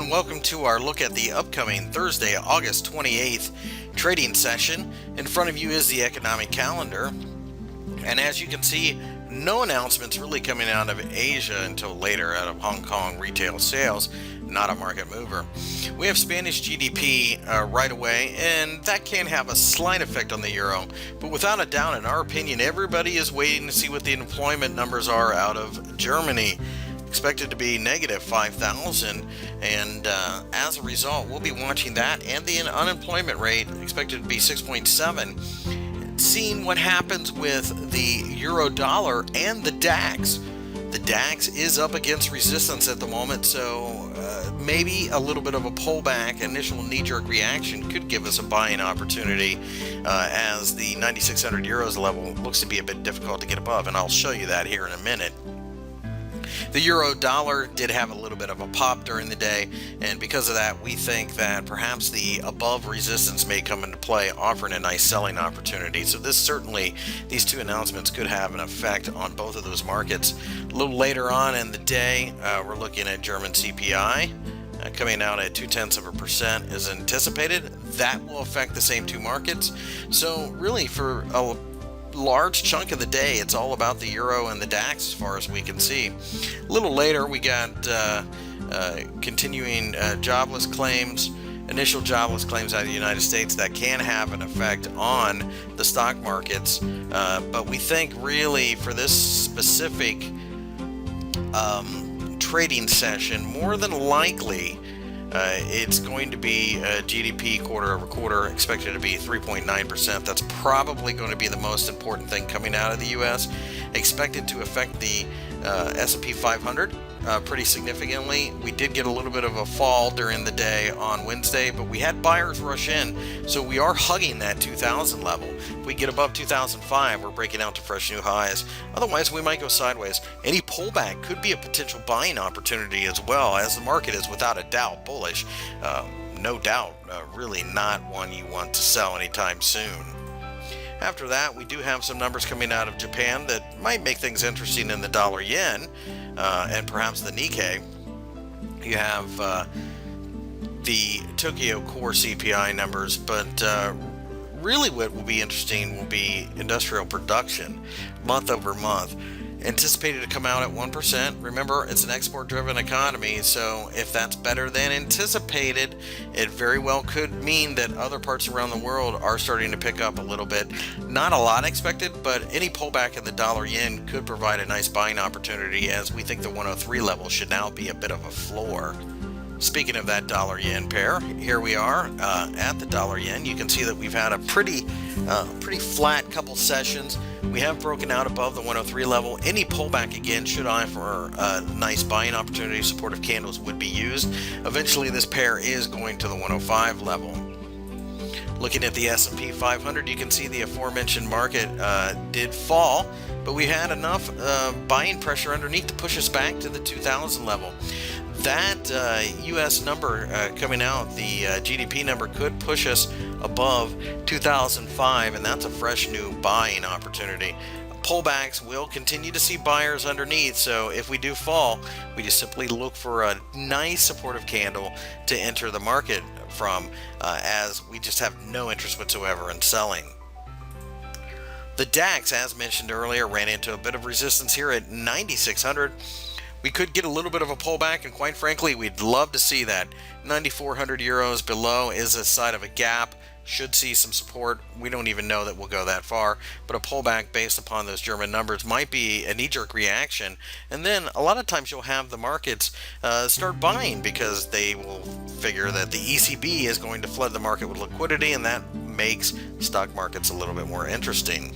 and welcome to our look at the upcoming Thursday, August 28th trading session. In front of you is the economic calendar, and as you can see, no announcements really coming out of Asia until later out of Hong Kong retail sales. Not a market mover. We have Spanish GDP right away, and that can have a slight effect on the euro, but without a doubt, in our opinion, everybody is waiting to see what the employment numbers are out of Germany. Expected to be negative 5,000, and as a result, we'll be watching that, and the unemployment rate expected to be 6.7. Seeing what happens with the euro dollar and the DAX. The DAX is up against resistance at the moment, so maybe a little bit of a pullback, initial knee-jerk reaction could give us a buying opportunity as the 9,600 euros level looks to be a bit difficult to get above, and I'll show you that here in a minute. The euro dollar did have a little bit of a pop during the day, and because of that, we think that perhaps the above resistance may come into play, offering a nice selling opportunity. So these two announcements could have an effect on both of those markets. A little later on in the day, we're looking at German CPI coming out at 0.2% as anticipated. That will affect the same two markets. So really, for a large chunk of the day, it's all about the euro and the DAX as far as we can see. A little later, we got continuing jobless claims, initial jobless claims out of the United States that can have an effect on the stock markets. But we think really for this specific trading session, more than likely, it's going to be GDP quarter over quarter expected to be 3.9%. That's probably going to be the most important thing coming out of the U.S. Expected to affect the S&P 500 pretty significantly. We did get a little bit of a fall during the day on Wednesday, but we had buyers rush in, so we are hugging that 2,000 level. If we get above 2,005, we're breaking out to fresh new highs. Otherwise, we might go sideways. Any pullback could be a potential buying opportunity as well, as the market is without a doubt bullish. No doubt, really not one you want to sell anytime soon. After that, we do have some numbers coming out of Japan that might make things interesting in the dollar yen and perhaps the Nikkei. You have the Tokyo core CPI numbers, but really what will be interesting will be industrial production month over month. Anticipated to come out at 1%. Remember, it's an export-driven economy, so if that's better than anticipated, it very well could mean that other parts around the world are starting to pick up a little bit. Not a lot expected, but any pullback in the dollar-yen could provide a nice buying opportunity, as we think the 103 level should now be a bit of a floor. Speaking of that dollar-yen pair, here we are at the dollar-yen. You can see that we've had a pretty flat couple sessions. We have broken out above the 103 level. Any pullback again should offer a nice buying opportunity. Supportive candles would be used. Eventually, this pair is going to the 105 level. Looking at the S&P 500, you can see the aforementioned market did fall, but we had enough buying pressure underneath to push us back to the 2,000 level. That U.S. number coming out, the GDP number, could push us above 2005, and that's a fresh new buying opportunity. Pullbacks will continue to see buyers underneath, so if we do fall, we just simply look for a nice supportive candle to enter the market from, as we just have no interest whatsoever in selling. The DAX, as mentioned earlier, ran into a bit of resistance here at 9,600. We could get a little bit of a pullback, and quite frankly, we'd love to see that. 9,400 euros below is a side of a gap. Should see some support. We don't even know that we'll go that far, but a pullback based upon those German numbers might be a knee-jerk reaction, and then a lot of times you'll have the markets start buying because they will figure that the ECB is going to flood the market with liquidity, and that makes stock markets a little bit more interesting.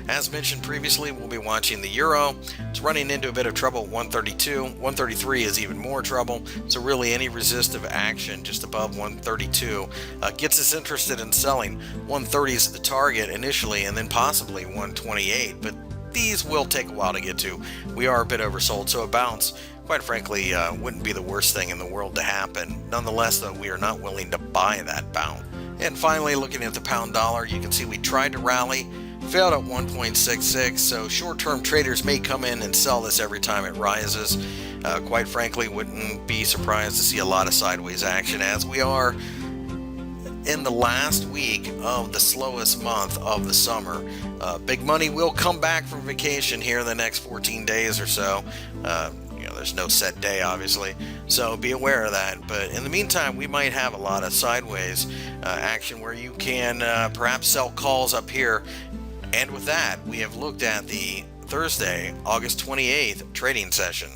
As mentioned previously, we'll be watching the euro. It's running into a bit of trouble at 132. 133 is even more trouble. So really any resistive action just above 132 gets us interested in selling. 130 is the target initially, and then possibly 128. But these will take a while to get to. We are a bit oversold, so a bounce, quite frankly, wouldn't be the worst thing in the world to happen. Nonetheless, though, we are not willing to buy that bounce. And finally, looking at the pound dollar, you can see we tried to rally. failed at 1.66, so short-term traders may come in and sell this every time it rises. Quite frankly, wouldn't be surprised to see a lot of sideways action as we are in the last week of the slowest month of the summer. Big money will come back from vacation here in the next 14 days or so. There's no set day, obviously, so be aware of that. But in the meantime, we might have a lot of sideways action where you can perhaps sell calls up here. And with that, we have looked at the Thursday, August 28th trading session.